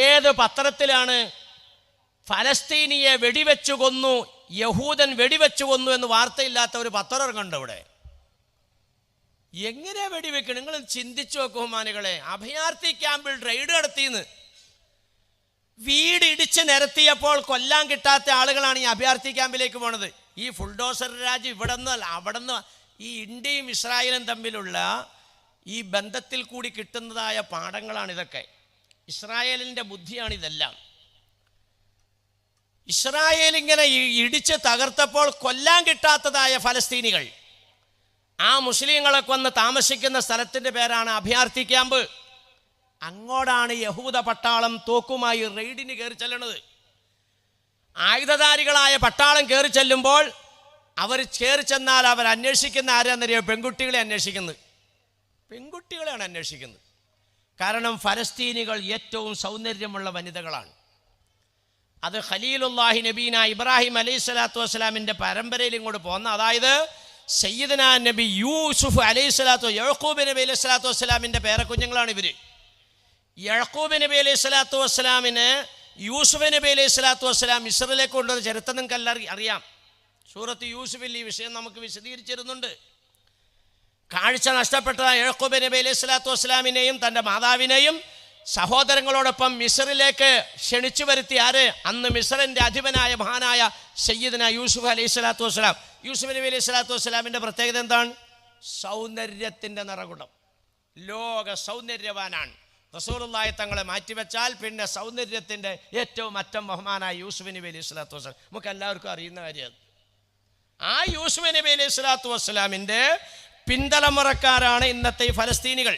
ഏത് പത്രത്തിലാണ് ഫലസ്തീനിയെ വെടിവെച്ചു കൊന്നു, യഹൂദൻ വെടിവെച്ചു കൊന്നു എന്ന് വാർത്തയില്ലാത്ത ഒരു പത്രം ഇറങ്ങുന്നുണ്ട് അവിടെ? എങ്ങനെ വെടിവെക്കണം? നിങ്ങൾ ചിന്തിച്ചു നോക്കൂ ബഹുമാനികളെ. അഭയാർത്ഥി ക്യാമ്പിൽ റെയ്ഡ് നടത്തിയെന്ന്, വീട് ഇടിച്ച് നിരത്തിയപ്പോൾ കൊല്ലാൻ കിട്ടാത്ത ആളുകളാണ് ഈ അഭയാർത്ഥി ക്യാമ്പിലേക്ക് പോണത്. ഈ ഫുൾഡോസർ രാജ് ഇവിടെ നിന്ന് അവിടെ നിന്ന് ഈ ഇന്ത്യയും ഇസ്രായേലും തമ്മിലുള്ള ഈ ബന്ധത്തിൽ കൂടി കിട്ടുന്നതായ പാഠങ്ങളാണിതൊക്കെ. ഇസ്രായേലിൻ്റെ ബുദ്ധിയാണിതെല്ലാം. ഇസ്രായേൽ ഇങ്ങനെ ഇടിച്ച് തകർത്തപ്പോൾ കൊല്ലാൻ കിട്ടാത്തതായ ഫലസ്തീനികൾ, ആ മുസ്ലിങ്ങളൊക്കെ വന്ന് താമസിക്കുന്ന സ്ഥലത്തിൻ്റെ പേരാണ് അഭയാർത്ഥി ക്യാമ്പ്. അങ്ങോട്ടാണ് യഹൂദ പട്ടാളം തോക്കുമായി റെയ്ഡിന് കയറി ചെല്ലണത്. ആയുധധാരികളായ പട്ടാളം കയറി ചെല്ലുമ്പോൾ അവർ കയറി ചെന്നാൽ അവർ അന്വേഷിക്കുന്ന ആരാന്നറിയോ? പെൺകുട്ടികളെ അന്വേഷിക്കുന്നത്. പെൺകുട്ടികളെയാണ് അന്വേഷിക്കുന്നത്. കാരണം ഫലസ്തീനികൾ ഏറ്റവും സൗന്ദര്യമുള്ള വനിതകളാണ്. അത് ഖലീലുല്ലാഹി നബീന ഇബ്രാഹിം അലൈഹി സ്വലാത്തു വസ്സലാമിൻ്റെ പരമ്പരയിൽ ഇങ്ങോട്ട് പോന്ന, അതായത് സയ്യിദന നബി യൂസുഫ് അലൈഹി സ്വലാത്തു യഅ്ഖൂബ് നബി അലൈഹി സ്വലാത്തു വസ്സലാമിൻ്റെ പേരക്കുഞ്ഞുങ്ങളാണ് ഇവർ. യഅ്ഖൂബ് നബി അലൈഹി സ്വലാത്തു വസ്സലാമിന് യൂസുഫ് നബി അലൈഹി സ്വലാത്തു വസ്സലാം മിസ്റിലേക്ക് കൊണ്ടുവന്ന ചരിത്രം നിങ്ങൾക്ക് അറിയാം. സൂറത്ത് യൂസുഫിൽ ഈ വിഷയം നമുക്ക് വിശദീകരിച്ചിരുന്നുണ്ട്. കാഴ്ച നഷ്ടപ്പെട്ട യഅ്ഖൂബ് നബി അലൈഹി സ്വലാത്തു വസ്സലാമിനെയും തൻ്റെ മാതാവിനെയും സഹോദരങ്ങളോടൊപ്പം മിസ്റിലേക്ക് ക്ഷണിച്ചു വരുത്തി ആര്? അന്ന് മിസ്റിൻ്റെ അധിപനായ മഹാനായ സയ്യിദന യൂസുഫ് അലൈഹി സ്വലാത്തു വസ്സലാം. യൂസുഫ് നബി അലൈഹി സ്വലാത്തു വസ്സലാമിൻ്റെ പ്രത്യേകത എന്താണ്? സൗന്ദര്യത്തിൻ്റെ നിറകുടം, ലോക സൗന്ദര്യവാനാണ്. റസൂലുള്ളാഹി തങ്ങളെ മാറ്റിവെച്ചാൽ പിന്നെ സൗന്ദര്യത്തിൻ്റെ ഏറ്റവും അറ്റം ബഹുമാനായ യൂസുഫ് നബി അലൈഹി സ്വലാത്തു വസ്സലാം. നമുക്ക് എല്ലാവർക്കും അറിയുന്ന കാര്യം. ആ യൂസുഫ് നബി അലൈഹി സ്വലാത്തു വസ്സലാമിൻ്റെ പിന്തലമുറക്കാരാണ് ഇന്നത്തെ ഈ ഫലസ്തീനികൾ.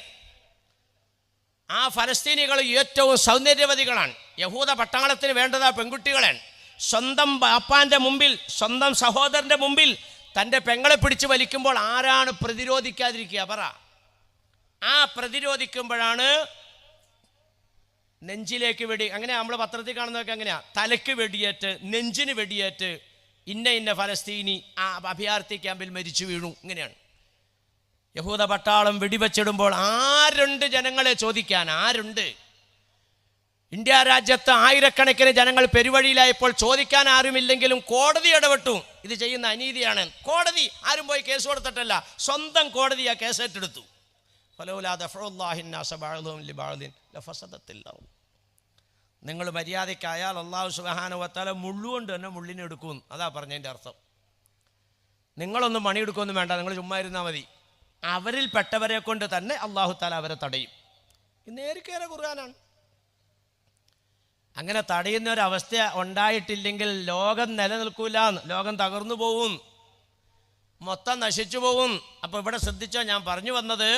ആ ഫലസ്തീനികൾ ഏറ്റവും സൗന്ദര്യവതികളാണ്. യഹൂദ പട്ടാളത്തിന് വേണ്ടത് ആ പെൺകുട്ടികളാണ്. സ്വന്തം ബാപ്പാൻ്റെ മുമ്പിൽ, സ്വന്തം സഹോദരൻ്റെ മുമ്പിൽ തൻ്റെ പെങ്ങളെ പിടിച്ച് വലിക്കുമ്പോൾ ആരാണ് പ്രതിരോധിക്കാതിരിക്കുക? പറ. ആ പ്രതിരോധിക്കുമ്പോഴാണ് നെഞ്ചിലേക്ക് വെടി. അങ്ങനെ നമ്മൾ പത്രത്തിൽ കാണുന്നതൊക്കെ എങ്ങനെയാ? തലയ്ക്ക് വെടിയേറ്റ്, നെഞ്ചിന് വെടിയേറ്റ് ഇന്ന ഫലസ്തീനി ആ അഭയാർത്ഥി ക്യാമ്പിൽ മരിച്ചു വീണു. ഇങ്ങനെയാണ്. യഹൂദ പട്ടാളം വെടിവെച്ചിടുമ്പോൾ ആരുണ്ട് ജനങ്ങളെ ചോദിക്കാൻ? ആരുണ്ട്? ഇന്ത്യ രാജ്യത്ത് ആയിരക്കണക്കിന് ജനങ്ങൾ പെരുവഴിയിലായപ്പോൾ ചോദിക്കാൻ ആരുമില്ലെങ്കിലും കോടതി ഇടപെട്ടു. ഇത് ചെയ്യുന്ന അനീതിയാണ്. കോടതി ആരും പോയി കേസ് കൊടുത്തിട്ടല്ല, സ്വന്തം കോടതി ആ കേസ് ഏറ്റെടുത്തു. നിങ്ങൾ മര്യാദയ്ക്കായാൽ അല്ലാഹു സുബ്ഹാനഹു വ തആല മുള്ളുകൊണ്ട് തന്നെ മുള്ളിനെ എടുക്കും. അതാ പറഞ്ഞതിൻ്റെ അർത്ഥം. നിങ്ങളൊന്നും പണിയെടുക്കൊന്നും വേണ്ട, നിങ്ങൾ ചുമ്മാ ഇരുന്നാൽ മതി. അവരിൽ പെട്ടവരെ കൊണ്ട് തന്നെ അല്ലാഹു തആല അവരെ തടയും. നേരിക്കേറെ ഖുർആനാണ്. അങ്ങനെ തടയുന്ന ഒരവസ്ഥ ഉണ്ടായിട്ടില്ലെങ്കിൽ ലോകം നിലനിൽക്കൂല, ലോകം തകർന്നു പോവും, മൊത്തം നശിച്ചു പോവും. അപ്പോൾ ഇവിടെ ശ്രദ്ധിച്ചോ, ഞാൻ പറഞ്ഞു വന്നത്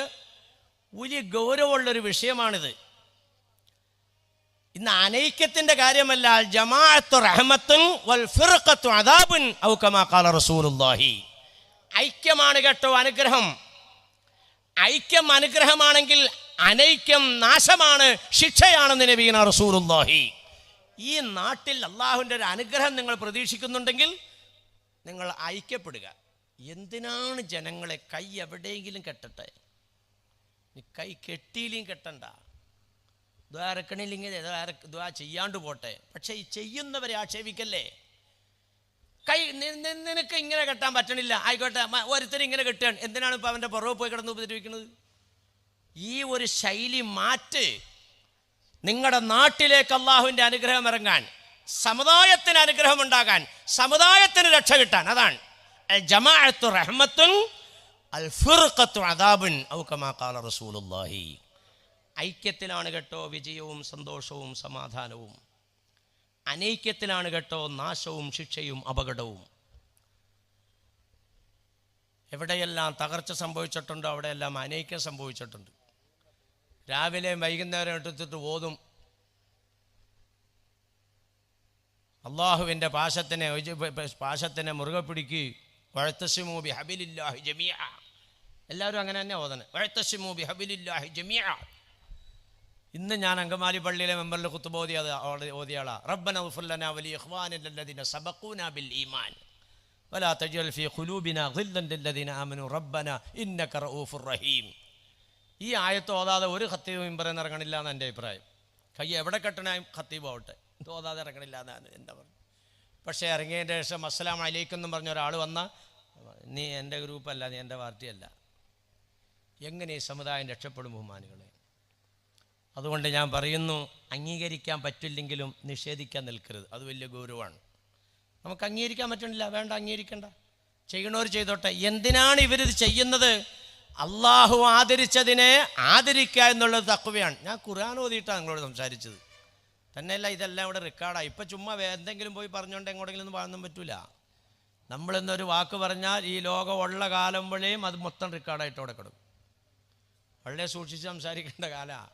വലിയ ഗൗരവമുള്ളൊരു വിഷയമാണിത്. ഇന്ന് അനൈക്യത്തിൻ്റെ കാര്യമല്ല. ജമാഅത്തു റഹ്മത്തുൻ വൽ ഫിർഖത്തു അദാബുൻ ഔ കമാ ഖാല റസൂലുള്ളാഹി. ഐക്യമാണ് കേട്ടോ അനുഗ്രഹം. ഐക്യം അനുഗ്രഹമാണെങ്കിൽ അനൈക്യം നാശമാണ്, ശിക്ഷയാണെന്ന് നബിയുനാ റസൂലുള്ളാഹി. ഈ നാട്ടിൽ അള്ളാഹുവിൻ്റെ ഒരു അനുഗ്രഹം നിങ്ങൾ പ്രതീക്ഷിക്കുന്നുണ്ടെങ്കിൽ നിങ്ങൾ ഐക്യപ്പെടുക. എന്തിനാണ് ജനങ്ങളെ കൈ എവിടെയെങ്കിലും കെട്ടട്ടെ? കൈ കെട്ടിയില്ലെങ്കിൽ കെട്ടണ്ട, ദ്വാരക്കണില്ലെങ്കിൽ ദ്വാ ചെയ്യാണ്ട് പോട്ടെ. പക്ഷെ ഈ ചെയ്യുന്നവരെ ആക്ഷേപിക്കല്ലേ. കൈ നിനക്ക് ഇങ്ങനെ കെട്ടാൻ പറ്റണില്ല, ആയിക്കോട്ടെ, ഒരുത്തരും ഇങ്ങനെ കെട്ടുകയാണ്, എന്തിനാണ് ഇപ്പോൾ അവൻ്റെ പുറകെ പോയി കിടന്ന് ഉപദ്രവിക്കുന്നത്? ഈ ഒരു ശൈലി മാറ്റ്. നിങ്ങളുടെ നാട്ടിലേക്ക് അള്ളാഹുവിൻ്റെ അനുഗ്രഹം ഇറങ്ങാൻ, സമുദായത്തിന് അനുഗ്രഹം ഉണ്ടാകാൻ, സമുദായത്തിന് രക്ഷ കിട്ടാൻ. അതാണ് ജമാഅത്തു റഹ്മത്തുൻ അൽ ഫിർഖത്തു അദാബുൻ ഔ കമാ ഖാല റസൂലുള്ളാഹി. ഐക്യത്തിലാണ് കേട്ടോ വിജയവും സന്തോഷവും സമാധാനവും. അനൈക്യത്തിലാണ് കേട്ടോ നാശവും ശിക്ഷയും അപകടവും. എവിടെയെല്ലാം തകർച്ച സംഭവിച്ചിട്ടുണ്ടോ അവിടെയെല്ലാം അനൈക്യം സംഭവിച്ചിട്ടുണ്ട്. രാവിലെ വൈകുന്നേരം എടുത്തിട്ട് ഓതും, അള്ളാഹുവിൻ്റെ പാശത്തിനെ മുറുകെ പിടിക്കുക, വഅ്തസിമൂ ബിഹബിലില്ലാഹി ജമീഅ. എല്ലാവരും അങ്ങനെ തന്നെ ഓതണം, വഅ്തസിമൂ ബിഹബിലില്ലാഹി ജമീഅ. ഇന്ന് ഞാൻ അങ്കമാലി പള്ളിയിലെ മെമ്പറിൽ ഖുത്ബ ഓതിയാളാ. റബ്ബന ഗ്ഫിർ ലനാ വലി ഇഖ്വാനിന അല്ലദീന സബഖൂനാ ബിൽ ഈമാൻ വലാ തജ്അൽ ഫീ ഖുലൂബിനാ ഗില്ലൻ ലില്ലദീന ആമനൂ റബ്ബന ഇന്നക റഊഫുർ റഹീം. ഈ ആയത്ത് ഓതാതെ ഒരു ഖത്തീബ് മിമ്പറിൽ നിന്ന് ഇറങ്ങണില്ല എന്ന് എൻ്റെ അഭിപ്രായം. കൈ എവിടെ കെട്ടണ ഖത്തീബ് ആവട്ടെ, തോതാതെ ഇറങ്ങണില്ല എന്നാണ് എന്താ പറയുക. പക്ഷേ ഇറങ്ങിയതിൻ്റെ ശേഷം അസ്സലാമു അലൈക്കും എന്നും പറഞ്ഞ ഒരാൾ വന്നാൽ നീ എൻ്റെ ഗ്രൂപ്പല്ല, നീ എൻ്റെ പാർട്ടിയല്ല. എങ്ങനെ ഈ സമുദായം രക്ഷപ്പെടും ബഹുമാനികളെ? അതുകൊണ്ട് ഞാൻ പറയുന്നു, അംഗീകരിക്കാൻ പറ്റില്ലെങ്കിലും നിഷേധിക്കാൻ നിൽക്കരുത്. അത് വലിയ ഗൗരവമാണ്. നമുക്ക് അംഗീകരിക്കാൻ പറ്റണില്ല, വേണ്ട, അംഗീകരിക്കണ്ട, ചെയ്യണവർ ചെയ്തോട്ടെ. എന്തിനാണ് ഇവരിത് ചെയ്യുന്നത്? അള്ളാഹു ആദരിച്ചതിനെ ആദരിക്കുക എന്നുള്ളത് തഖ്വയാണ്. ഞാൻ ഖുർആൻ ഓതിയിട്ടാണ് നിങ്ങളോട് സംസാരിച്ചത്. തന്നെയല്ല, ഇതെല്ലാം ഇവിടെ റെക്കോർഡാണ്. ഇപ്പം ചുമ്മാ എന്തെങ്കിലും പോയി പറഞ്ഞുകൊണ്ട് എങ്ങോട്ടെങ്കിലും ഒന്നും പറയാനൊന്നും പറ്റില്ല. നമ്മളെന്നൊരു വാക്ക് പറഞ്ഞാൽ ഈ ലോകം ഉള്ള കാലം വഴിയും അത് മൊത്തം റെക്കോർഡായിട്ട് അവിടെ കിടക്കും. വളരെ സൂക്ഷിച്ച് സംസാരിക്കേണ്ട കാലമാണ്.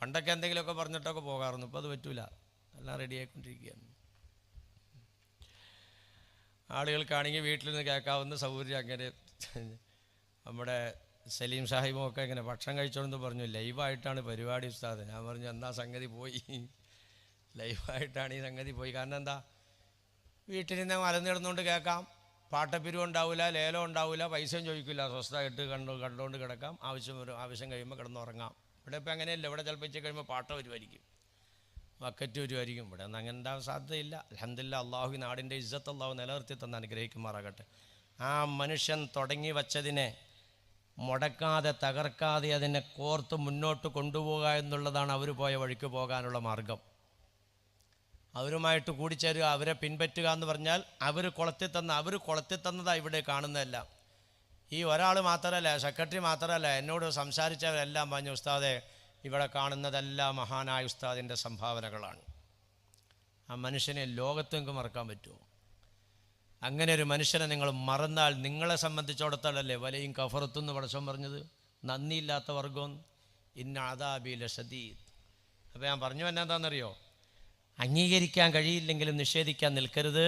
പണ്ടൊക്കെ എന്തെങ്കിലുമൊക്കെ പറഞ്ഞിട്ടൊക്കെ പോകാറുണ്ട്, ഇപ്പോൾ അത് പറ്റൂല, എല്ലാം റെഡിയായിക്കൊണ്ടിരിക്കുകയാണ്. ആളുകൾക്കാണെങ്കിൽ വീട്ടിൽ നിന്ന് കേൾക്കാവുന്ന സൗകര്യം. അങ്ങനെ നമ്മുടെ സലീം സാഹിബും ഒക്കെ ഇങ്ങനെ ഭക്ഷണം കഴിച്ചോണ്ടെന്ന് പറഞ്ഞു, ലൈവായിട്ടാണ് പരിപാടി ഉസ്താദ്. ഞാൻ പറഞ്ഞു എന്നാ സംഗതി പോയി, ലൈവായിട്ടാണ് ഈ സംഗതി പോയി. കാരണം എന്താ, വീട്ടിൽ നിന്ന് മലന്നിടുന്നുകൊണ്ട് കേൾക്കാം, പാട്ടപ്പിരിവ് ഉണ്ടാവില്ല, ലേലം ഉണ്ടാവില്ല, പൈസയും ചോദിക്കില്ല, സ്വസ്ഥമായിട്ട് കണ്ടുകൊണ്ട് കിടക്കാം, ആവശ്യം കഴിയുമ്പോൾ കിടന്നുറങ്ങാം. ഇവിടെ ഇപ്പം അങ്ങനെയല്ല, ഇവിടെ ചിലപ്പോൾ വെച്ച് കഴിയുമ്പോൾ പാട്ട വരുമായിരിക്കും, ബക്കറ്റ് വരുമായിരിക്കും. ഇവിടെ ഒന്നും അങ്ങനെ ഉണ്ടാകാൻ സാധ്യതയില്ല. അൽഹംദുലില്ലാ, അള്ളാഹു നാടിൻ്റെ ഇസ്സത്ത് അള്ളാഹു നിലനിർത്തി തന്ന് അനുഗ്രഹിക്കുമാറാകട്ടെ. ആ മനുഷ്യൻ തുടങ്ങി വച്ചതിനെ മുടക്കാതെ തകർക്കാതെ അതിനെ കോർത്ത് മുന്നോട്ട് കൊണ്ടുപോകുക എന്നുള്ളതാണ് അവർ പോയ വഴിക്ക് പോകാനുള്ള മാർഗം. അവരുമായിട്ട് കൂടിച്ചേരുക, അവരെ പിൻപറ്റുക എന്ന് പറഞ്ഞാൽ അവർ കൊളത്തി തന്നതാണ് ഇവിടെ കാണുന്നതല്ല. ഈ ഒരാൾ മാത്രമല്ല, സെക്രട്ടറി മാത്രമല്ല, എന്നോട് സംസാരിച്ചവരെല്ലാം പറഞ്ഞു, ഉസ്താദെ ഇവിടെ കാണുന്നതെല്ലാം മഹാനായ ഉസ്താദിൻ്റെ സംഭാവനകളാണ്. ആ മനുഷ്യനെ ലോകത്തെങ്കിലും മറക്കാൻ പറ്റുമോ? അങ്ങനെ ഒരു മനുഷ്യനെ നിങ്ങൾ മറന്നാൽ നിങ്ങളെ സംബന്ധിച്ചിടത്തോളല്ലേ വലയും കഫറത്തുനിന്ന് പടച്ചോൻ പറഞ്ഞത്, നന്ദിയില്ലാത്ത വർഗം, ഇന്ന അദാബി ലശദീദ്. അപ്പോൾ ഞാൻ പറഞ്ഞു എന്നാന്താണെന്നറിയോ, അംഗീകരിക്കാൻ കഴിയില്ലെങ്കിലും നിഷേധിക്കാൻ നിൽക്കരുത്.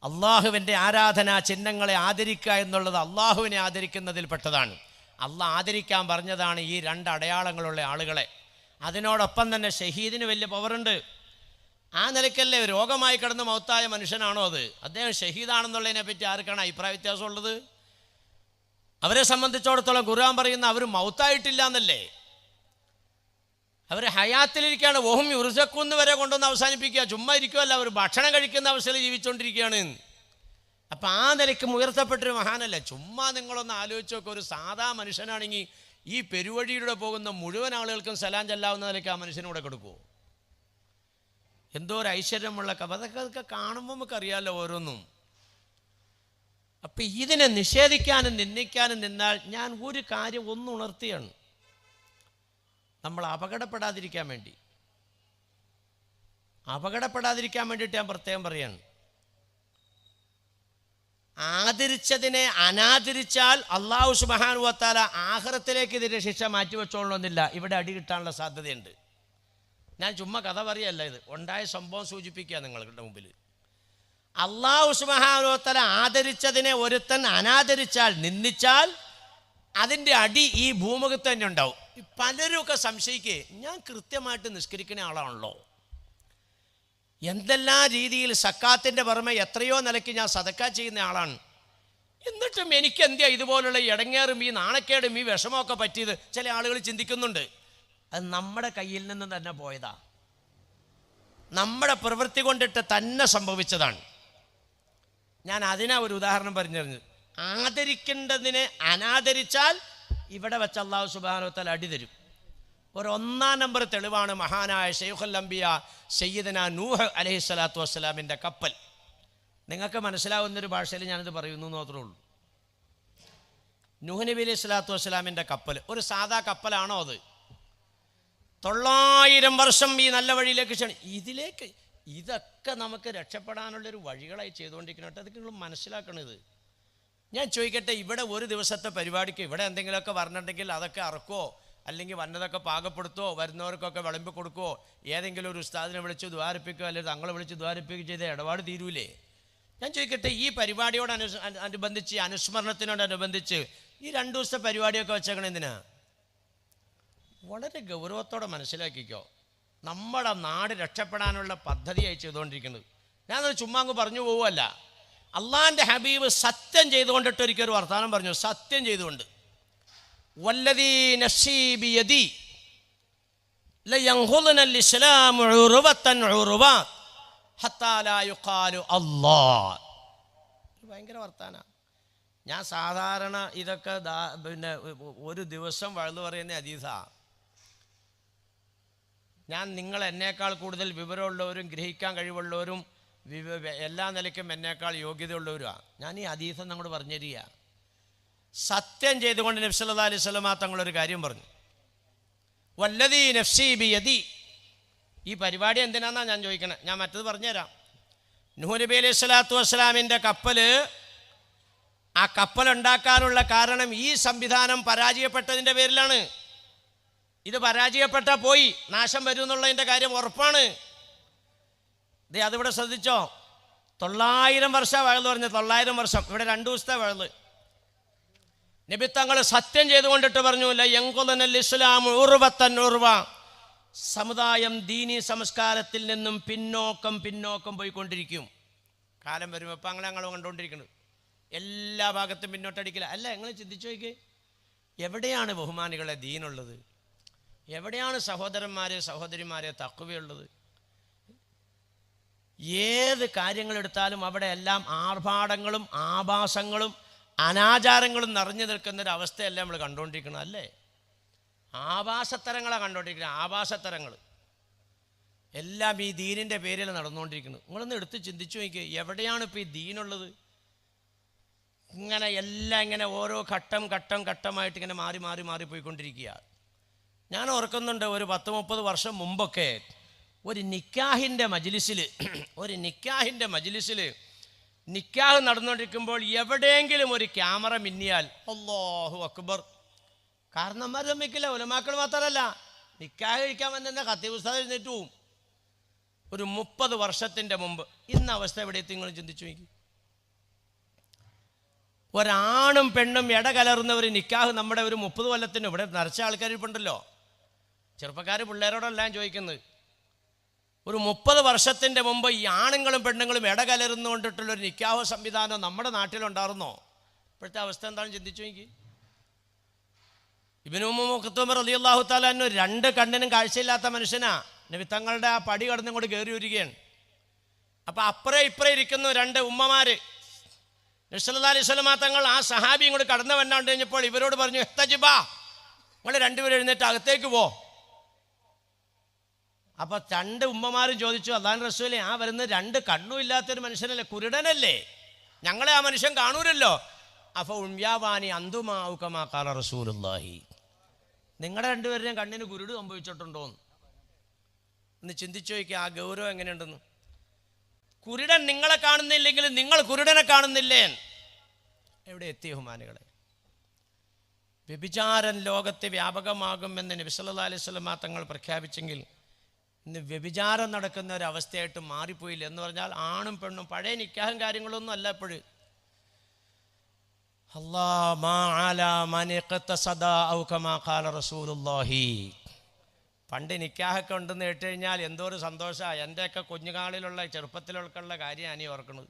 അള്ളാഹുവിൻ്റെ ആരാധനാ ചിഹ്നങ്ങളെ ആദരിക്കുക എന്നുള്ളത് അള്ളാഹുവിനെ ആദരിക്കുന്നതിൽപ്പെട്ടതാണ്. അള്ളാഹ് ആദരിക്കാൻ പറഞ്ഞതാണ് ഈ രണ്ട് അടയാളങ്ങളുള്ള ആളുകളെ. അതിനോടൊപ്പം തന്നെ ഷഹീദിന് വലിയ പവറുണ്ട്. ആ നിലയ്ക്കല്ലേ രോഗമായി കിടന്ന് മൗത്തായ മനുഷ്യനാണോ അത്? അദ്ദേഹം ഷഹീദാണെന്നുള്ളതിനെ പറ്റി ആർക്കാണ് അഭിപ്രായ വ്യത്യാസമുള്ളത്? അവരെ സംബന്ധിച്ചിടത്തോളം ഖുർആൻ പറയുന്ന അവർ മൗത്തായിട്ടില്ല എന്നല്ലേ, അവർ ഹയാത്തിലിരിക്കുകയാണ്. ഓഹും യുർസഖൂന്ന് വരെ കൊണ്ടുവന്ന് അവസാനിപ്പിക്കുക, ചുമ്മാ ഇരിക്കുമല്ല, അവർ ഭക്ഷണം കഴിക്കുന്ന അവസ്ഥയിൽ ജീവിച്ചുകൊണ്ടിരിക്കുകയാണ്. അപ്പം ആ നിലയ്ക്ക് ഉയർത്തപ്പെട്ടൊരു മഹാനല്ലേ. ചുമ്മാ നിങ്ങളൊന്ന് ആലോചിച്ച് നോക്കുക, ഒരു സാധാ മനുഷ്യനാണെങ്കിൽ ഈ പെരുവഴിയിലൂടെ പോകുന്ന മുഴുവൻ ആളുകൾക്കും സലാം ചെല്ലാവുന്ന നിലയ്ക്ക് ആ മനുഷ്യനൂടെ കൊടുക്കുമോ? എന്തോ ഒരു ഐശ്വര്യമുള്ള അതൊക്കെ കാണുമ്പോൾ നമുക്കറിയാമല്ലോ ഓരോന്നും. അപ്പം ഇതിനെ നിഷേധിക്കാനും നിന്ദിക്കാനും നിന്നാൽ ഞാൻ ഒരു കാര്യം ഉണർത്തിയാണ്, നമ്മൾ അപകടപ്പെടാതിരിക്കാൻ വേണ്ടിയിട്ട് ഞാൻ പ്രത്യേകം പറയാണ്. ആദരിച്ചതിനെ അനാദരിച്ചാൽ അല്ലാഹു സുബ്ഹാനഹു വ തആല ആഖിറത്തിലേക്ക് ഇതിൻ്റെ ശിക്ഷ മാറ്റിവെച്ചോളണമെന്നില്ല. ഇവിടെ അടി കിട്ടാനുള്ള സാധ്യതയുണ്ട്. ഞാൻ ചുമ്മാ കഥ പറയല്ല, ഇത് ഉണ്ടായ സംഭവം സൂചിപ്പിക്കുക നിങ്ങളുടെ മുമ്പിൽ. അല്ലാഹു സുബ്ഹാനഹു വ തആല ആദരിച്ചതിനെ ഒരുത്തൻ അനാദരിച്ചാൽ, നിന്ദിച്ചാൽ അതിൻ്റെ അടി ഈ ഭൂമുഖത്ത് തന്നെ ഉണ്ടാവും. പലരുമൊക്കെ സംശയിക്കേ, ഞാൻ കൃത്യമായിട്ട് നിസ്കരിക്കുന്ന ആളാണല്ലോ, എന്തെല്ലാം രീതിയിൽ സക്കാത്തിൻ്റെ പുറമെ എത്രയോ നിലയ്ക്ക് ഞാൻ സദക്ക ചെയ്യുന്ന ആളാണ്, എന്നിട്ടും എനിക്ക് എന്തിയാ ഇതുപോലുള്ള ഇടങ്ങേറും ഈ നാണക്കേടും ഈ വിഷമമൊക്കെ പറ്റിയത്? ചില ആളുകൾ ചിന്തിക്കുന്നുണ്ട്. അത് നമ്മുടെ കയ്യിൽ നിന്ന് തന്നെ പോയതാ, നമ്മുടെ പ്രവൃത്തി കൊണ്ടിട്ട് തന്നെ സംഭവിച്ചതാണ്. ഞാൻ അതിനാ ഒരു ഉദാഹരണം പറഞ്ഞിരുന്നത്. ആദരിക്കേണ്ടതിനെ അനാദരിച്ചാൽ ഇവിടെ വെച്ച് അല്ലാഹു സുബ്ഹാനഹു വ തആല അടി തരും. ഒരു ഒന്നാം നമ്പർ തെളിവാണ് മഹാനായ ശൈഖുൽ അംബിയ സയ്യിദനാ നൂഹ് അലൈഹിസ്സലാത്തു വസ്സലാമിൻ്റെ കപ്പൽ. നിങ്ങൾക്ക് മനസ്സിലാവുന്നൊരു ഭാഷയിൽ ഞാനിത് പറയുന്നു മാത്രമേ ഉള്ളൂ. നൂഹ് നബി അലൈഹി സ്വലാത്തു വസ്സലാമിൻ്റെ കപ്പൽ ഒരു സാധാ കപ്പലാണോ അത്? 900 വർഷം ഈ നല്ല വഴിയിലേക്ക് ഇതിലേക്ക് ഇതൊക്കെ നമുക്ക് രക്ഷപ്പെടാനുള്ളൊരു വഴികളായി ചെയ്തുകൊണ്ടിരിക്കണം. അതൊക്കെ നിങ്ങൾ മനസ്സിലാക്കണത്. ഞാൻ ചോദിക്കട്ടെ, ഇവിടെ ഒരു ദിവസത്തെ പരിപാടിക്ക് ഇവിടെ എന്തെങ്കിലുമൊക്കെ പറഞ്ഞിട്ടുണ്ടെങ്കിൽ അതൊക്കെ അറക്കുമോ, അല്ലെങ്കിൽ വന്നതൊക്കെ പാകപ്പെടുത്തുമോ, വരുന്നവർക്കൊക്കെ വിളമ്പി കൊടുക്കുമോ, ഏതെങ്കിലും ഒരു ഉസ്താദിനെ വിളിച്ച് ദ്വാരിപ്പിക്കുകയോ അല്ലെങ്കിൽ തങ്ങളെ വിളിച്ച് ദ്വാരിപ്പിക്കുകയോ ചെയ്ത ഇടപാട് തീരൂലേ? ഞാൻ ചോദിക്കട്ടെ, ഈ പരിപാടിയോട് അനുബന്ധിച്ച്, അനുസ്മരണത്തിനോടനുബന്ധിച്ച് ഈ 2 ദിവസത്തെ പരിപാടിയൊക്കെ വെച്ചേക്കണം എന്തിനാ? വളരെ ഗൗരവത്തോടെ മനസ്സിലാക്കിക്കോ. നമ്മുടെ നാട് രക്ഷപ്പെടാനുള്ള പദ്ധതിയായി ചെയ്തുകൊണ്ടിരിക്കുന്നത്. ഞാനത് ചുമ്മാ അങ്ങ് പറഞ്ഞു പോവുമല്ല. അള്ളാഹിൻ്റെ ഹബീബ് സത്യം ചെയ്തുകൊണ്ടിട്ട് ഒരിക്കലും വർത്തമാനം പറഞ്ഞു, സത്യം ചെയ്തുകൊണ്ട്, വല്ലദീ നഫ്സീ ബിയദി, ലയൻഖുദുനൽ ഇസ്ലാമു ഉറുവത്തൻ ഉറുവ ഹത്താ ലാ യുഖാലു അല്ലാഹ്. ഭയങ്കര വർത്താനാ. ഞാൻ സാധാരണ ഇതൊക്കെ പിന്നെ ഒരു ദിവസം വഴുതു പറയുന്ന ഹദീസാ. ഞാൻ നിങ്ങൾ എന്നേക്കാൾ കൂടുതൽ വിവരമുള്ളവരും ഗ്രഹിക്കാൻ കഴിവുള്ളവരും എല്ലാ നിലയ്ക്കും എന്നേക്കാൾ യോഗ്യതയുള്ളവരുമാണ്. ഞാൻ ഈ ഹദീസ് അങ്ങോട്ട് പറഞ്ഞു തരിക. സത്യം ചെയ്തുകൊണ്ട് നബി സല്ലല്ലാഹു അലൈഹി വസല്ലമ തങ്ങളൊരു കാര്യം പറഞ്ഞു. വല്ലദീ നഫ്സി ബിയദി. ഈ പരിപാടി എന്തിനാണെന്നാണ് ഞാൻ ചോദിക്കണേ. ഞാൻ മറ്റത് പറഞ്ഞുതരാം. നൂഹ് നബി അലൈഹി സ്വലാത്തു വസ്സലാമിൻ്റെ ആ കപ്പലുണ്ടാക്കാനുള്ള കാരണം ഈ സംവിധാനം പരാജയപ്പെട്ടതിൻ്റെ പേരിലാണ്. ഇത് പരാജയപ്പെട്ടാൽ പോയി, നാശം വരും എന്നുള്ളതിൻ്റെ കാര്യം ഉറപ്പാണ്. അതിവിടെ ശ്രദ്ധിച്ചോ. 900 വർഷം വഴല് പറഞ്ഞു. 900 വർഷം. ഇവിടെ 2 ദിവസത്തെ വഴല്. നബി തങ്ങൾ സത്യം ചെയ്തുകൊണ്ടിട്ട് പറഞ്ഞു, ലയൻഖുദുനൽ ഇസ്ലാമു ഉറുവത്തൻ ഉറുവ. സമുദായം ദീനി സംസ്കാരത്തിൽ നിന്നും പിന്നോക്കം പോയിക്കൊണ്ടിരിക്കും. കാലം വരുമ്പോൾ ഇപ്പം ഞങ്ങൾ കണ്ടുകൊണ്ടിരിക്കുന്നത് എല്ലാ ഭാഗത്തും പിന്നോട്ടടിക്കില്ല. അല്ല, നിങ്ങൾ ചിന്തിച്ചു നോക്കിയേ, എവിടെയാണ് ബഹുമാനികളെ ദീനുള്ളത്? എവിടെയാണ് സഹോദരന്മാരെ സഹോദരിമാരെ തഖ്വയുള്ളത്? ഏത് കാര്യങ്ങളെടുത്താലും അവിടെ എല്ലാം ആർഭാടങ്ങളും ആഭാസങ്ങളും അനാചാരങ്ങളും നിറഞ്ഞു നിൽക്കുന്നൊരവസ്ഥയല്ല നമ്മൾ കണ്ടുകൊണ്ടിരിക്കുന്നത്. അല്ലേ? ആഭാസത്തരങ്ങളാണ് കണ്ടുകൊണ്ടിരിക്കുന്നത്. ആഭാസത്തരങ്ങൾ എല്ലാം ഈ ദീനിൻ്റെ പേരിൽ നടന്നുകൊണ്ടിരിക്കുന്നത്. നിങ്ങളൊന്ന് എടുത്ത് ചിന്തിച്ചു നോക്കിയേ, എവിടെയാണ് ഇപ്പോൾ ഈ ദീനുള്ളത്? ഇങ്ങനെ എല്ലാം ഇങ്ങനെ ഓരോ ഘട്ടമായിട്ട് ഇങ്ങനെ മാറി പോയിക്കൊണ്ടിരിക്കുക. ഞാൻ ഓർക്കുന്നുണ്ട്, ഒരു 10-30 വർഷം മുമ്പൊക്കെ ഒരു നിക്കാഹിൻ്റെ മജ്ലിസിൽ നിക്കാഹ് നടന്നുകൊണ്ടിരിക്കുമ്പോൾ എവിടെയെങ്കിലും ഒരു ക്യാമറ മിന്നിയാൽ അല്ലാഹു അക്ബർ. കാരണന്മാർ സമ്മതിക്കില്ല, ഉലമാക്കൾ മാത്രമല്ല, നിക്കാഹ് കഴിക്കാൻ വന്നെ ഖത്തീബ് ഉസ്താദ് എഴുന്നേറ്റ് പോവും. ഒരു 30 വർഷത്തിൻ്റെ മുമ്പ്. ഇന്ന് അവസ്ഥ എവിടെ എത്തി? നിങ്ങൾ ചിന്തിച്ചു നോക്കി. ഒരാണും പെണ്ണും ഇടകലർന്ന ഒരു നിക്കാഹ് നമ്മുടെ ഒരു 30 കൊല്ലത്തിന് ഇവിടെ നിറച്ച ആൾക്കാരിപ്പുണ്ടല്ലോ. ചെറുപ്പക്കാർ പിള്ളേരോടല്ല ഞാൻ ചോദിക്കുന്നത്. ഒരു 30 വർഷത്തിൻ്റെ മുമ്പ് ഈ ആണുങ്ങളും പെണ്ണുങ്ങളും ഇടകലർന്നുകൊണ്ടിട്ടുള്ളൊരു നിക്കാഹ് സംവിധാനം നമ്മുടെ നാട്ടിലുണ്ടായിരുന്നോ? ഇപ്പോഴത്തെ അവസ്ഥ എന്താണെന്ന് ചിന്തിച്ചു നോക്കി. ഇബ്നു ഉമ്മു മക്തൂം റളിയല്ലാഹു തആല അൻഹു 2 കണ്ണിനും കാഴ്ചയില്ലാത്ത മനുഷ്യനാ. നബി തങ്ങളുടെ ആ പടി കടന്നിങ്ങോട്ട് കയറി വരികയാണ്. അപ്പം അപ്പുറം ഇപ്പുറം ഇരിക്കുന്നു 2 ഉമ്മമാര്. നബി സല്ലല്ലാഹു അലൈഹി വസല്ലമ തങ്ങൾ ആ സഹാബി ഇങ്ങോട്ട് കടന്നു വന്നാണ്ട് കഴിഞ്ഞപ്പോൾ ഇവരോട് പറഞ്ഞു, ഇഹ്തജിബാ, നിങ്ങൾ 2 പേരും എഴുന്നേറ്റ് അകത്തേക്ക് പോ. അപ്പം 2 ഉമ്മമാരും ചോദിച്ചു, അല്ലാഹുവിൻ്റെ റസൂലേ, ആ വരുന്ന 2 കണ്ണും ഇല്ലാത്തൊരു മനുഷ്യനല്ലേ, കുരുടനല്ലേ, ഞങ്ങളെ ആ മനുഷ്യൻ കാണൂരല്ലോ. അപ്പോൾ ഉംയാവാനി അന്തുമാഉ കമാ ഖാല റസൂലുള്ളാഹി, നിങ്ങളുടെ 2 പേരുടെയും കണ്ണിന് കുരുട് സംഭവിച്ചിട്ടുണ്ടോന്ന് ഒന്ന് ചിന്തിച്ചു നോക്കിയാൽ ആ ഗൗരവം എങ്ങനെയുണ്ടെന്ന്. കുരുടൻ നിങ്ങളെ കാണുന്നില്ലെങ്കിൽ നിങ്ങൾ കുരുടനെ കാണുന്നില്ലേ? എവിടെ എത്തി ബഹുമാനികളെ? വ്യഭിചാരം ലോകത്തെ വ്യാപകമാകുമെന്ന് നബി സല്ലല്ലാഹു അലൈഹി വസല്ലം തങ്ങൾ പ്രഖ്യാപിച്ചെങ്കിൽ ഇന്ന് വ്യഭിചാരം നടക്കുന്ന ഒരവസ്ഥയായിട്ട് മാറിപ്പോയില്ല. എന്ന് പറഞ്ഞാൽ ആണും പെണ്ണും പഴയ നിക്കാഹും കാര്യങ്ങളൊന്നും അല്ല ഇപ്പോഴും. പണ്ട് നിക്കാഹൊക്കെ ഉണ്ടെന്ന് കേട്ട് കഴിഞ്ഞാൽ എന്തോ ഒരു സന്തോഷമാണ്. എൻ്റെയൊക്കെ കുഞ്ഞുകാലിലുള്ള ചെറുപ്പത്തിലുള്ള കാര്യമാണ് നീ ഓർക്കുന്നത്.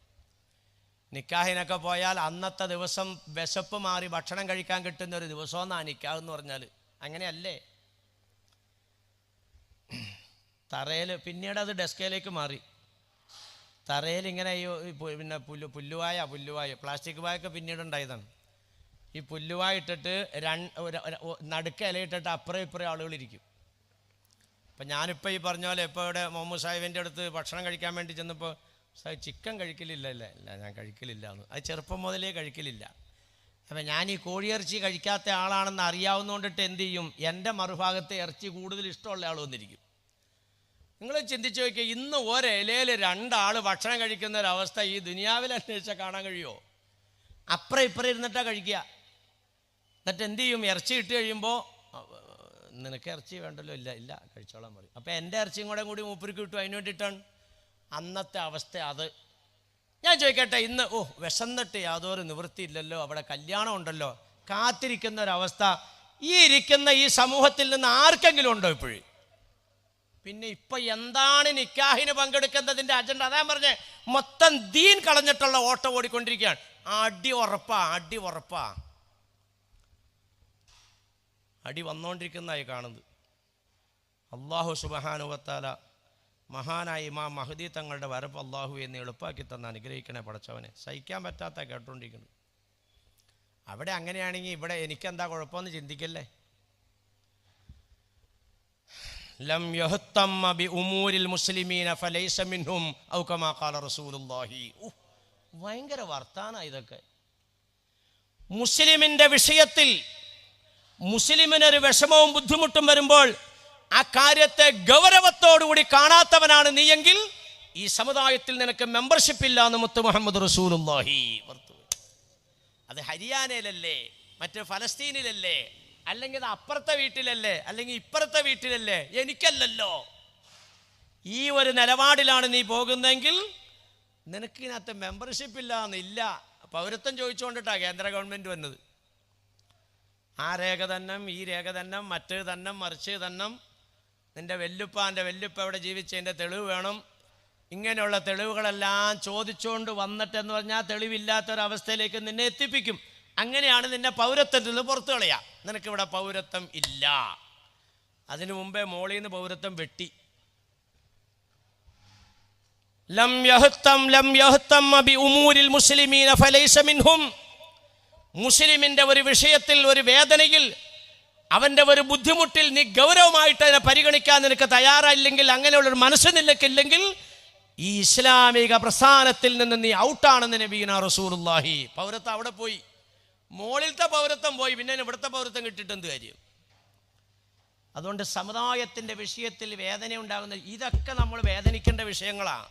നിക്കാഹിനൊക്കെ പോയാൽ അന്നത്തെ ദിവസം വിശപ്പ് മാറി ഭക്ഷണം കഴിക്കാൻ കിട്ടുന്ന ഒരു ദിവസമെന്നാണ് നിക്കാഹ് എന്ന് പറഞ്ഞാൽ. അങ്ങനെയല്ലേ? തറയിൽ, പിന്നീട് അത് ഡെസ്കയിലേക്ക് മാറി. തറയിൽ ഇങ്ങനെ പിന്നെ പുല്ലുവായ പ്ലാസ്റ്റിക് വായൊക്കെ പിന്നീട് ഉണ്ടായതാണ്. ഈ പുല്ലുവായ ഇട്ടിട്ട് നടുക്ക് ഇലയിട്ടിട്ട് അപ്പുറം ഇപ്പുറം ആളുകളിരിക്കും. അപ്പം ഞാനിപ്പോൾ ഈ പറഞ്ഞ പോലെ ഇപ്പോൾ ഇവിടെ മുഹമ്മദ് സാഹിബിൻ്റെ അടുത്ത് ഭക്ഷണം കഴിക്കാൻ വേണ്ടി ചെന്നപ്പോൾ, സാഹിബ് ചിക്കൻ കഴിക്കലില്ല. ഇല്ല ഞാൻ കഴിക്കലില്ല എന്ന്. അത് ചെറുപ്പം മുതലേ കഴിക്കലില്ല. അപ്പം ഞാൻ ഈ കോഴിയിറച്ചി കഴിക്കാത്ത ആളാണെന്ന് അറിയാവുന്നതുകൊണ്ടിട്ട് എന്ത് ചെയ്യും, എൻ്റെ മറുഭാഗത്തെ ഇറച്ചി കൂടുതൽ ഇഷ്ടമുള്ള ആൾ വന്നിരിക്കും. നിങ്ങൾ ചിന്തിച്ച് നോക്കിയാൽ ഇന്ന് ഒരിലയിൽ 2 ആൾ ഭക്ഷണം കഴിക്കുന്ന ഒരവസ്ഥ ഈ ദുനിയാവിൽ അന്വേഷിച്ചാൽ കാണാൻ കഴിയുമോ? അപ്പുറം ഇപ്പുറം ഇരുന്നിട്ടാണ് കഴിക്കുക. എന്നിട്ട് എന്ത് ചെയ്യും, ഇറച്ചി ഇട്ട് കഴിയുമ്പോൾ നിനക്ക് ഇറച്ചി വേണ്ടല്ലോ, ഇല്ല കഴിച്ചോളാൻ പറയും. അപ്പോൾ എൻ്റെ ഇറച്ചിയും കൂടി മൂപ്പർക്ക് കിട്ടും. അതിന് വേണ്ടിയിട്ടാണ് അന്നത്തെ അവസ്ഥ അത്. ഞാൻ ചോദിക്കട്ടെ, ഇന്ന് വിശന്നിട്ട് യാതൊരു നിവൃത്തിയില്ലല്ലോ, അവിടെ കല്യാണം ഉണ്ടല്ലോ, കാത്തിരിക്കുന്ന ഒരവസ്ഥ ഈ ഇരിക്കുന്ന ഈ സമൂഹത്തിൽ നിന്ന് ആർക്കെങ്കിലും ഉണ്ടോ ഇപ്പോഴും? പിന്നെ ഇപ്പം എന്താണ് നിക്കാഹിന് പങ്കെടുക്കുന്നതിൻ്റെ അജണ്ട? അതാ പറഞ്ഞേ, മൊത്തം ദീൻ കളഞ്ഞിട്ടുള്ള ഓട്ടം ഓടിക്കൊണ്ടിരിക്കുകയാണ്. അടി ഉറപ്പാ അടി വന്നുകൊണ്ടിരിക്കുന്നതായി കാണുന്നത്. അള്ളാഹു സുബ്ഹാനഹു വ തആല മഹാനായ ഇമാം മഹ്ദി തങ്ങളുടെ വരവ് അള്ളാഹു എന്ന് എളുപ്പാക്കി തന്ന് അനുഗ്രഹിക്കണേ പടച്ചവനെ. സഹിക്കാൻ പറ്റാത്ത കേട്ടുകൊണ്ടിരിക്കുന്നത്. അവിടെ അങ്ങനെയാണെങ്കിൽ ഇവിടെ എനിക്കെന്താ കുഴപ്പമെന്ന് ചിന്തിക്കല്ലേ. ലം യഹ്തമ്മ ബി ഉമൂരിൽ മുസ്ലിമീന ഫലൈസ മിൻഹും ഔ കമാ ഖാല റസൂലുള്ളാഹി. ഭയങ്കര വർത്താനാണ് ഇതൊക്കെ. മുസ്ലിമിൻ്റെ വിഷയത്തിൽ മുസ്ലിമിനൊരു വിഷമവും ബുദ്ധിമുട്ടും വരുമ്പോൾ ആ കാര്യത്തെ ഗൗരവത്തോടുകൂടി കാണാത്തവനാണ് നീയെങ്കിൽ ഈ സമുദായത്തിൽ നിനക്ക് മെമ്പർഷിപ്പ് ഇല്ല എന്ന് മുത്ത് മുഹമ്മദ് റസൂലുള്ളാഹി. അത് ഹരിയാനയിലല്ലേ, മറ്റ് ഫലസ്തീനിലല്ലേ, അല്ലെങ്കിൽ അത് അപ്പുറത്തെ വീട്ടിലല്ലേ, അല്ലെങ്കിൽ ഇപ്പുറത്തെ വീട്ടിലല്ലേ, എനിക്കല്ലല്ലോ. ഈ ഒരു നിലപാടിലാണ് നീ പോകുന്നതെങ്കിൽ നിനക്ക് ഇതിനകത്ത് മെമ്പർഷിപ്പ് ഇല്ല എന്നില്ല. പൗരത്വം ചോദിച്ചുകൊണ്ടിട്ടാണ് കേന്ദ്ര ഗവൺമെൻറ് വന്നത്. ആ രേഖ തന്നെ, ഈ രേഖ തന്നെ, മറ്റ് തന്നെ, മറിച്ച് തന്നെ, നിൻ്റെ വെല്ലുപ്പാൻ്റെ വെല്ലുപ്പ എവിടെ ജീവിച്ചതിൻ്റെ തെളിവ് വേണം. ഇങ്ങനെയുള്ള തെളിവുകളെല്ലാം ചോദിച്ചുകൊണ്ട് വന്നിട്ടെന്ന് പറഞ്ഞാൽ തെളിവില്ലാത്തൊരവസ്ഥയിലേക്ക് നിന്നെ എത്തിപ്പിക്കും. അങ്ങനെയാണ് നിന്നെ പൗരത്വത്തിൽ നിന്ന് പുറത്തു കളയുക. നിനക്കിവിടെ പൗരത്വം ഇല്ല. അതിനു മുമ്പേ മോളിൽ നിന്ന് പൗരത്വം വെട്ടി. ലം യഹ്തമ്മ ബി ഉമൂരിൽ മുസ്ലിമീന ഫലൈസ മിൻഹും. മുസ്ലിമിൻ്റെ ഒരു വിഷയത്തിൽ, ഒരു വേദനയിൽ, അവൻ്റെ ഒരു ബുദ്ധിമുട്ടിൽ നീ ഗൗരവമായിട്ട് അതിനെ പരിഗണിക്കാൻ നിനക്ക് തയ്യാറായില്ലെങ്കിൽ, അങ്ങനെയുള്ളൊരു മനസ്സ് നിനക്കില്ലെങ്കിൽ ഈ ഇസ്ലാമിക പ്രസ്ഥാനത്തിൽ നിന്ന് നീ ഔട്ടാണെന്ന് നബിയുനാ റസൂലുള്ളാഹി. പൗരത്വം അവിടെ പോയി, മോളിലത്തെ പൗരത്വം പോയി, പിന്നെ ഇവിടുത്തെ പൗരത്വം കിട്ടിയിട്ട് എന്ത് കാര്യം? അതുകൊണ്ട് സമുദായത്തിൻ്റെ വിഷയത്തിൽ വേദന ഉണ്ടാകുന്ന ഇതൊക്കെ നമ്മൾ വേദനിക്കേണ്ട വിഷയങ്ങളാണ്.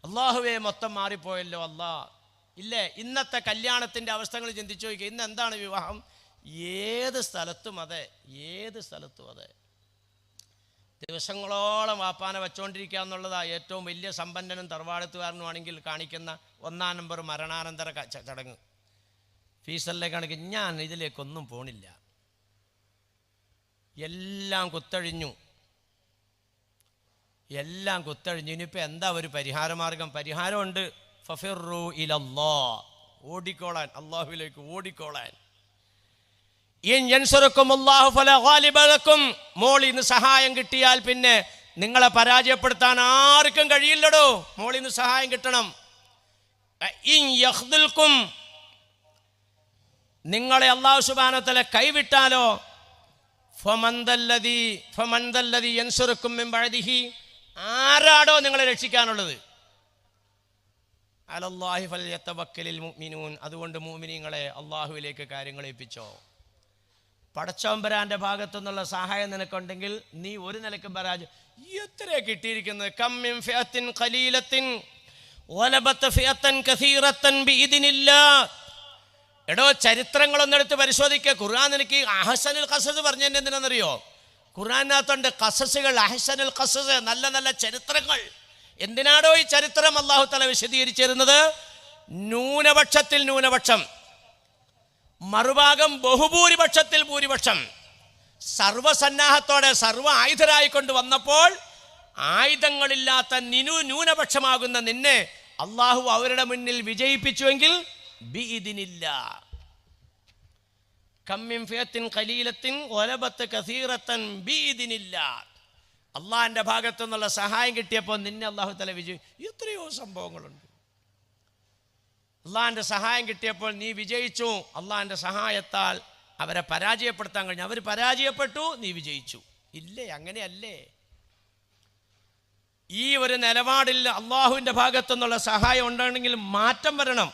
അള്ളാഹുവേ മൊത്തം മാറിപ്പോയല്ലോ അല്ലാ. ഇല്ലേ, ഇന്നത്തെ കല്യാണത്തിൻ്റെ അവസ്ഥകൾ ചിന്തിച്ചു നോക്കുക. ഇന്ന് എന്താണ് വിവാഹം? ഏത് സ്ഥലത്തും അതെ, ഏത് സ്ഥലത്തും അതെ. ദിവസങ്ങളോളം വാപ്പാനെ വെച്ചുകൊണ്ടിരിക്കുക എന്നുള്ളതാണ് ഏറ്റവും വലിയ സമ്പന്നനും തറവാടത്തുകാരനുമാണെങ്കിൽ കാണിക്കുന്ന 1-ാം നമ്പർ മരണാനന്തര ചടങ്ങ്. ഫീസലിലെ കണക്ക് ഞാൻ ഇതിലേക്കൊന്നും പോണില്ല, എല്ലാം കുത്തഴിഞ്ഞു, എല്ലാം കുത്തഴിഞ്ഞു. ഇനിയിപ്പോൾ എന്താ ഒരു പരിഹാരമാർഗം? പരിഹാരമുണ്ട്. ഫഫിറു ഇലല്ലാഹ്, ഓടിക്കോളാൻ, അള്ളാഹുവിലേക്ക് ഓടിക്കോളാൻ. മോളിന്ന് സഹായം കിട്ടിയാൽ പിന്നെ നിങ്ങളെ പരാജയപ്പെടുത്താൻ ആർക്കും കഴിയില്ലടോ. മോളിന്ന് സഹായം കിട്ടണം. നിങ്ങളെ അല്ലാഹു സുബ്ഹാനഹു വ തആല കൈവിട്ടാലോ, ഫമൻദല്ലദി യൻസുറുക്കും മിൻ ബഅദിഹി, ആരാടോ നിങ്ങളെ രക്ഷിക്കാനുള്ളത്? അലല്ലാഹി ഫൽയതവക്കലിൽ മുഅ്മിനൂൻ. അതുകൊണ്ട് മുഅ്മിനീങ്ങളെ അള്ളാഹുവിലേക്ക് കാര്യങ്ങൾ ഏൽപ്പിച്ചോ. പടച്ചോമ്പരാൻ്റെ ഭാഗത്തു നിന്നുള്ള സഹായം നിനക്കുണ്ടെങ്കിൽ നീ ഒരു നിലക്കും പരാജയം. എത്ര കിട്ടിയിരിക്കുന്നത്? കമ്മിൻ ഫിഅത്തിൻ ഖലീലത്തിൻ വലബത ഫിഅത്തൻ കസീറത്തൻ ബിഇദ്നില്ലാഹ്. എടോ, ചരിത്രങ്ങളൊന്നെടുത്ത് പരിശോധിക്കുക. ഖുർആൻ എനിക്ക് അഹ്സനുൽ ഖസസ് പറഞ്ഞതിന് എന്തിനാണെന്നറിയോ? ഖുർആനകത്തുണ്ട് ഖസസുകൾ, അഹ്സനുൽ ഖസസ്, നല്ല നല്ല ചരിത്രങ്ങൾ. എന്തിനാടോ ഈ ചരിത്രം അല്ലാഹു തആല വിശദീകരിച്ചിരുന്നത്? ന്യൂനപക്ഷത്തിൽ ന്യൂനപക്ഷം, മറുഭാഗം ബഹുഭൂരിപക്ഷത്തിൽ ഭൂരിപക്ഷം, സർവസന്നാഹത്തോടെ സർവ ആയുധരായിക്കൊണ്ട് വന്നപ്പോൾ ആയുധങ്ങളില്ലാത്ത ന്യൂനപക്ഷമാകുന്ന നിന്നെ അള്ളാഹു അവരുടെ മുന്നിൽ വിജയിപ്പിച്ചുവെങ്കിൽ ബിഇദ്നില്ലാഹ്. കമ്മിൻ ഫിഅത്തിൻ ഖലീലത്തിൻ വലബത കസീറത്തൻ ബിഇദ്നില്ലാഹ്. അള്ളാഹിൻ്റെ ഭാഗത്തു നിന്നുള്ള സഹായം കിട്ടിയപ്പോൾ നിന്നെ അള്ളാഹു തആല എത്രയോ സംഭവങ്ങളുണ്ട്. അള്ളാഹിൻ്റെ സഹായം കിട്ടിയപ്പോൾ നീ വിജയിച്ചു. അള്ളാഹിൻ്റെ സഹായത്താൽ അവരെ പരാജയപ്പെടുത്താൻ കഴിഞ്ഞു. അവർ പരാജയപ്പെട്ടു, നീ വിജയിച്ചു. ഇല്ലേ? അങ്ങനെയല്ലേ? ഈ ഒരു നിലപാടിൽ അള്ളാഹുവിൻ്റെ ഭാഗത്തു നിന്നുള്ള സഹായം ഉണ്ടെങ്കിൽ മാറ്റം വരണം.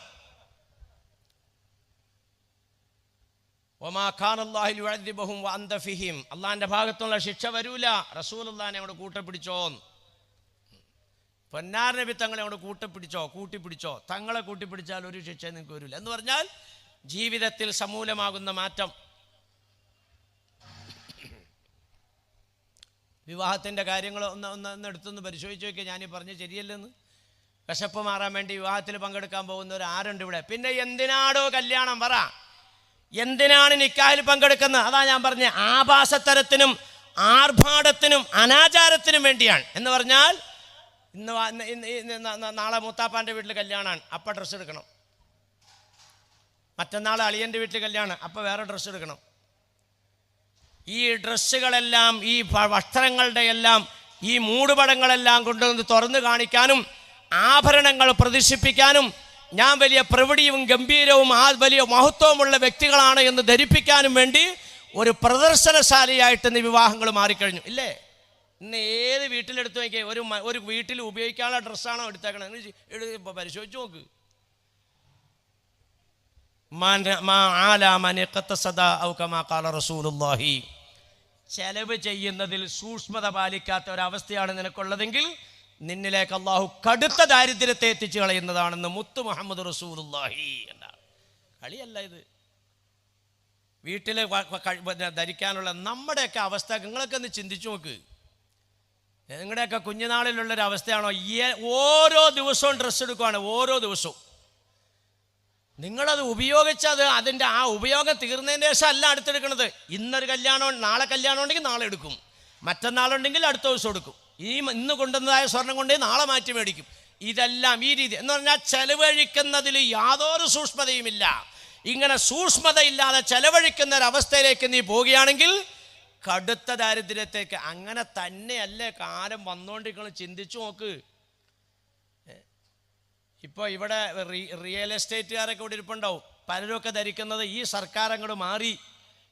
വമാ കാന അല്ലാഹു യുഅദ്ദിബുഹും വഅൻത ഫീഹിം. അള്ളാഹിൻ്റെ ഭാഗത്തുള്ള ശിക്ഷ വരൂല. റസൂലുള്ളാഹിനെ അങ്ങോട്ട് കൂട്ടിപ്പിടിച്ചോ. പൊന്നാർ നബി തങ്ങളെ അങ്ങോട്ട് കൂട്ടിപ്പിടിച്ചോ. തങ്ങളെ കൂട്ടിപ്പിടിച്ചാൽ ഒരു ശിക്ഷ നിങ്ങൾക്ക് വരില്ല എന്ന് പറഞ്ഞാൽ ജീവിതത്തിൽ സമൂലമാകുന്ന മാറ്റം. വിവാഹത്തിൻ്റെ കാര്യങ്ങൾ ഒന്ന് എടുത്തൊന്ന് പരിശോധിച്ച് നോക്കിയാൽ ഞാനീ പറഞ്ഞ് ശരിയല്ലെന്ന്. വിശപ്പ് മാറാൻ വേണ്ടി വിവാഹത്തിൽ പങ്കെടുക്കാൻ പോകുന്നവർ ആരുണ്ട് ഇവിടെ? പിന്നെ എന്തിനാടോ കല്യാണം? പറ, എന്തിനാണ് നിക്കാഹിൽ പങ്കെടുക്കുന്നത്? അതാ ഞാൻ പറഞ്ഞ ആഭാസത്തരത്തിനും ആർഭാടത്തിനും അനാചാരത്തിനും വേണ്ടിയാണ്. എന്ന് പറഞ്ഞാൽ നാളെ മൂത്താപ്പാൻ്റെ വീട്ടിൽ കല്യാണമാണ്, അപ്പം ഡ്രസ്സ് എടുക്കണം. മറ്റന്നാൾ അളിയൻ്റെ വീട്ടിൽ കല്യാണം, അപ്പം വേറെ ഡ്രസ്സ് എടുക്കണം. ഈ ഡ്രസ്സുകളെല്ലാം, ഈ വസ്ത്രങ്ങളുടെ എല്ലാം ഈ മൂടുപടങ്ങളെല്ലാം കൊണ്ടുവന്ന് തുറന്നു കാണിക്കാനും ആഭരണങ്ങൾ പ്രദർശിപ്പിക്കാനും ഞാൻ വലിയ പ്രൗഢിയും ഗംഭീരവും വലിയ മഹത്വമുള്ള വ്യക്തികളാണ് എന്ന് ധരിപ്പിക്കാനും വേണ്ടി ഒരു പ്രദർശനശാലയായിട്ട് ഇന്ന് വിവാഹങ്ങൾ മാറിക്കഴിഞ്ഞു ഇല്ലേ? ഇന്ന് ഏത് വീട്ടിലെടുത്ത് നോക്കിയാൽ ഒരു വീട്ടിൽ ഉപയോഗിക്കാനുള്ള ഡ്രസ്സാണോ എടുത്തേക്കണത്? പരിശോധിച്ച് നോക്ക്. ചെലവ് ചെയ്യുന്നതിൽ സൂക്ഷ്മത പാലിക്കാത്ത ഒരവസ്ഥയാണ് നിനക്കുള്ളതെങ്കിൽ നിന്നിലേക്ക് അള്ളാഹു കടുത്ത ദാരിദ്ര്യത്തെ എത്തിച്ചു കളയുന്നതാണെന്ന് മുത്തു മുഹമ്മദ് റസൂലുള്ളാഹി എന്നാണ്. കളിയല്ല ഇത്. വീട്ടിൽ ധരിക്കാനുള്ള നമ്മുടെയൊക്കെ അവസ്ഥ നിങ്ങളൊക്കെ ഒന്ന് ചിന്തിച്ചു നോക്ക്. നിങ്ങളുടെയൊക്കെ കുഞ്ഞുനാളിലുള്ളൊരവസ്ഥയാണോ? ഓരോ ദിവസവും ഡ്രസ്സ് എടുക്കുകയാണ്, ഓരോ ദിവസവും. നിങ്ങളത് ഉപയോഗിച്ചത് അതിൻ്റെ ആ ഉപയോഗം തീർന്നതിന് ശേഷം അല്ല അടുത്തെടുക്കണത്. ഇന്നൊരു കല്യാണം, നാളെ കല്യാണം ഉണ്ടെങ്കിൽ നാളെ എടുക്കും, മറ്റന്നാളുണ്ടെങ്കിൽ അടുത്ത ദിവസം എടുക്കും. ഇന്ന് കൊണ്ടുവന്നതായ സ്വർണം കൊണ്ടേ നാളെ മാറ്റി മേടിക്കും. ഇതെല്ലാം ഈ രീതി എന്ന് പറഞ്ഞാൽ ചെലവഴിക്കുന്നതിൽ യാതൊരു സൂക്ഷ്മതയുമില്ല. ഇങ്ങനെ സൂക്ഷ്മതയില്ലാതെ ചെലവഴിക്കുന്ന ഒരവസ്ഥയിലേക്ക് നീ പോവുകയാണെങ്കിൽ കടുത്ത ദാരിദ്ര്യത്തേക്ക്. അങ്ങനെ തന്നെയല്ലേ കാലം വന്നുകൊണ്ടിരിക്കണം. ചിന്തിച്ചു നോക്ക്. ഇപ്പോൾ ഇവിടെ റിയൽ എസ്റ്റേറ്റുകാരൊക്കെ ഇവിടെ ഇരിപ്പുണ്ടാവും. പലരുമൊക്കെ ധരിക്കുന്നത് ഈ സർക്കാർ അങ്ങോട്ട് മാറി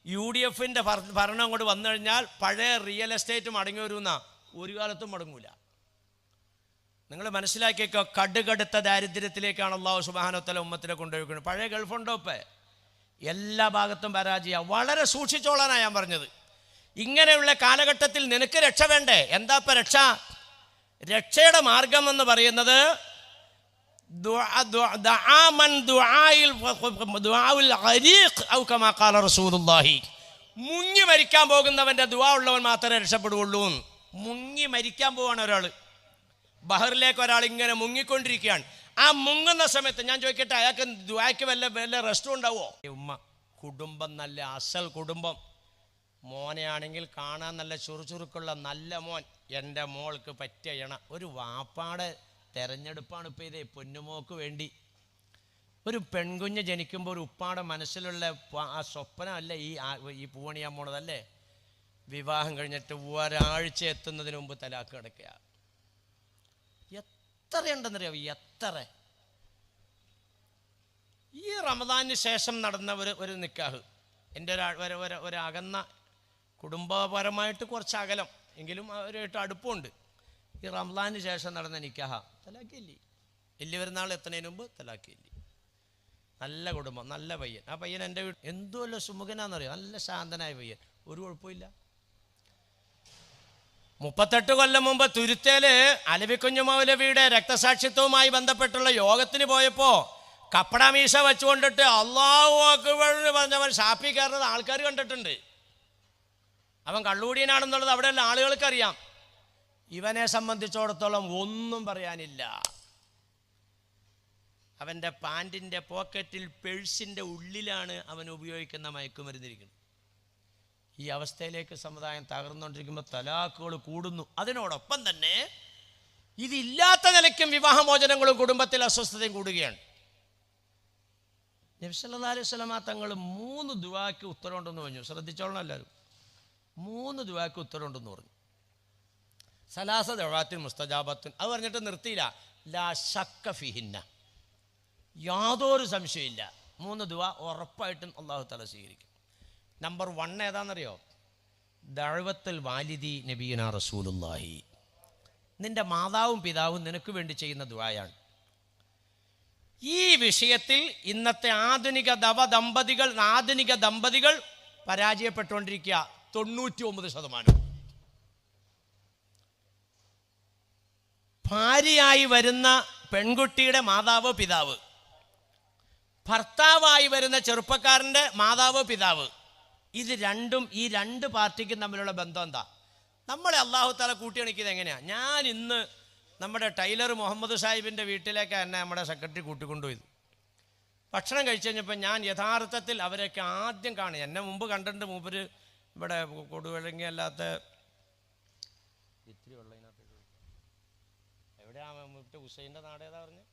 UDFൻ്റെ ഭരണം അങ്ങോട്ട് വന്നു കഴിഞ്ഞാൽ പഴയ റിയൽ എസ്റ്റേറ്റ് മടങ്ങി വരുമെന്നാ. ഒരു കാലത്തും മടങ്ങൂല. നിങ്ങൾ മനസ്സിലാക്കിയേക്കോ, കടുകടുത്ത ദാരിദ്ര്യത്തിലേക്കാണ് അല്ലാഹു സുബ്ഹാനഹു വ തആല ഉമ്മത്തിനെ കൊണ്ടുപോയിരിക്കുന്നത്. പഴയ ഗൾഫുണ്ടോ ഇപ്പം? എല്ലാ ഭാഗത്തും പരാജയ. വളരെ സൂക്ഷിച്ചോളാനാണ് ഞാൻ പറഞ്ഞത്. ഇങ്ങനെയുള്ള കാലഘട്ടത്തിൽ നിനക്ക് രക്ഷ വേണ്ടേ? എന്താ ഇപ്പം രക്ഷ? രക്ഷയുടെ മാർഗം എന്ന് പറയുന്നത് മുങ്ങി മരിക്കാൻ പോകുന്നവന്റെ ദുആ ഉള്ളവൻ മാത്രമേ രക്ഷപ്പെടുകയുള്ളൂ. മുങ്ങി മരിക്കാൻ പോവാണ് ഒരാൾ, ബഹറിലേക്ക് ഒരാൾ ഇങ്ങനെ മുങ്ങിക്കൊണ്ടിരിക്കുകയാണ്. ആ മുങ്ങുന്ന സമയത്ത് ഞാൻ ചോദിക്കട്ടെ, അയാൾക്ക് ദുആയ്ക്ക് വല്ല റെസ്റ്റും ഉണ്ടാവുമോ? ഉമ്മ കുടുംബം നല്ല അസൽ കുടുംബം, മോനെയാണെങ്കിൽ കാണാൻ നല്ല ചുറുചുറുക്കുള്ള നല്ല മോൻ, എൻ്റെ മോൾക്ക് പറ്റിയ ഇണ. ഒരു വാപ്പാടെ തെരഞ്ഞെടുപ്പാണ് ഇപ്പോൾ ഇതേ. പൊന്നുമോക്ക് വേണ്ടി ഒരു പെൺകുഞ്ഞ് ജനിക്കുമ്പോൾ ഒരു ഉപ്പാടെ മനസ്സിലുള്ള ആ സ്വപ്നമല്ല ഈ പൂവണിയാൻ പോണതല്ലേ? വിവാഹം കഴിഞ്ഞിട്ട് ഒരാഴ്ച എത്തുന്നതിന് മുമ്പ് തലാക്ക് കിടക്കുക. എത്രയുണ്ടെന്നറിയാം? എത്ര? ഈ റമദാനിന് ശേഷം നടന്ന ഒരു നിക്കാഹ്, എൻ്റെ ഒരു അകന്ന കുടുംബപരമായിട്ട് കുറച്ച് അകലം എങ്കിലും അവരുമായിട്ട് അടുപ്പമുണ്ട്. ഈ റമദാനിന് ശേഷം നടന്ന നിക്കാഹ തലാക്കില്ലേ? വലിയ പെരുന്നാൾ എത്തുന്നതിന് മുമ്പ് തലാക്കില്ലേ? നല്ല കുടുംബം, നല്ല പയ്യൻ. ആ പയ്യൻ എൻ്റെ വീട്ടിൽ എന്തുമല്ല സുമുഖനാണെന്നറിയാം, നല്ല ശാന്തനായ പയ്യൻ, ഒരു കുഴപ്പമില്ല. 38 കൊല്ലം മുമ്പ് തുരുത്തേല് അലവിക്കുഞ്ഞു മൗലവിയുടെ രക്തസാക്ഷിത്വവുമായി ബന്ധപ്പെട്ടുള്ള യോഗത്തിന് പോയപ്പോൾ കപ്പടമീശ വെച്ചുകൊണ്ടിട്ട് അല്ലാഹു അക്ബർ പറഞ്ഞവൻ ഷാപ്പി കയറുന്നത് ആൾക്കാർ കണ്ടിട്ടുണ്ട്. അവൻ കള്ളുകൂടിയനാണെന്നുള്ളത് അവിടെയുള്ള ആളുകൾക്കറിയാം. ഇവനെ സംബന്ധിച്ചിടത്തോളം ഒന്നും പറയാനില്ല. അവൻ്റെ പാൻറ്റിൻ്റെ പോക്കറ്റിൽ പേഴ്സിൻ്റെ ഉള്ളിലാണ് അവൻ ഉപയോഗിക്കുന്ന മയക്കുമരുന്നിരിക്കുന്നത്. ഈ അവസ്ഥയിലേക്ക് സമുദായം തകർന്നുകൊണ്ടിരിക്കുമ്പോൾ തലാക്കുകൾ കൂടുന്നു. അതിനോടൊപ്പം തന്നെ ഇതില്ലാത്ത നിലയ്ക്കും വിവാഹമോചനങ്ങളും കുടുംബത്തിൽ അസ്വസ്ഥതയും കൂടുകയാണ്. നബി സല്ലല്ലാഹു അലൈഹി വസല്ലമ തങ്ങൾ 3 ദുആക്ക് ഉത്തരവുണ്ടെന്ന് പറഞ്ഞു. ശ്രദ്ധിച്ചോളണം എല്ലാവരും. 3 ദുആക്ക് ഉത്തരവുണ്ടെന്ന് പറഞ്ഞു. സലാസ ദഅവാത്തിൻ മുസ്തജാബത്തുൻ. അത് പറഞ്ഞിട്ട് നിർത്തിയില്ല. ലാ ശക്ക ഫിഹിന്ന, യാതൊരു സംശയമില്ല. 3 ദുആ ഉറപ്പായിട്ടും അല്ലാഹു തആല സ്വീകരിക്കും. നമ്പർ 1 ഏതാണെന്നറിയോ? ദഅവത്തുൽ വാലിദി നബിയുനാ റസൂലുള്ളാഹി. നിൻ്റെ മാതാവും പിതാവും നിനക്ക് വേണ്ടി ചെയ്യുന്ന ദുആയാണ്. ഈ വിഷയത്തിൽ ഇന്നത്തെ ആധുനിക ദമ്പതികൾ പരാജയപ്പെട്ടുകൊണ്ടിരിക്കുക. 99%. ഭാര്യയായി വരുന്ന പെൺകുട്ടിയുടെ മാതാവ് പിതാവ്, ഭർത്താവായി വരുന്ന ചെറുപ്പക്കാരൻ്റെ മാതാവ് പിതാവ്, ഇത് രണ്ടും ഈ 2 പാർട്ടിക്കും തമ്മിലുള്ള ബന്ധം എന്താ? നമ്മളെ അല്ലാഹു തആല കൂട്ടിയണിക്കുന്നത് എങ്ങനെയാണ്? ഞാൻ ഇന്ന് നമ്മുടെ ടൈലർ മുഹമ്മദ് സാഹിബിൻ്റെ വീട്ടിലേക്ക് എന്നെ നമ്മുടെ സെക്രട്ടറി കൂട്ടിക്കൊണ്ടുപോയത്. ഭക്ഷണം കഴിച്ചു കഴിഞ്ഞപ്പോൾ ഞാൻ യഥാർത്ഥത്തിൽ അവരെയൊക്കെ ആദ്യം കാണുക. എന്നെ മുമ്പ് കണ്ടിട്ടുണ്ട്. മൂപ്പര് ഇവിടെ കൊടുവഴങ്ങി അല്ലാത്ത ഇത്തിരി വെള്ളത്തിനകത്ത് എവിടെയാ ഹുസൈൻ്റെ നാട് ഏതാ പറഞ്ഞ്?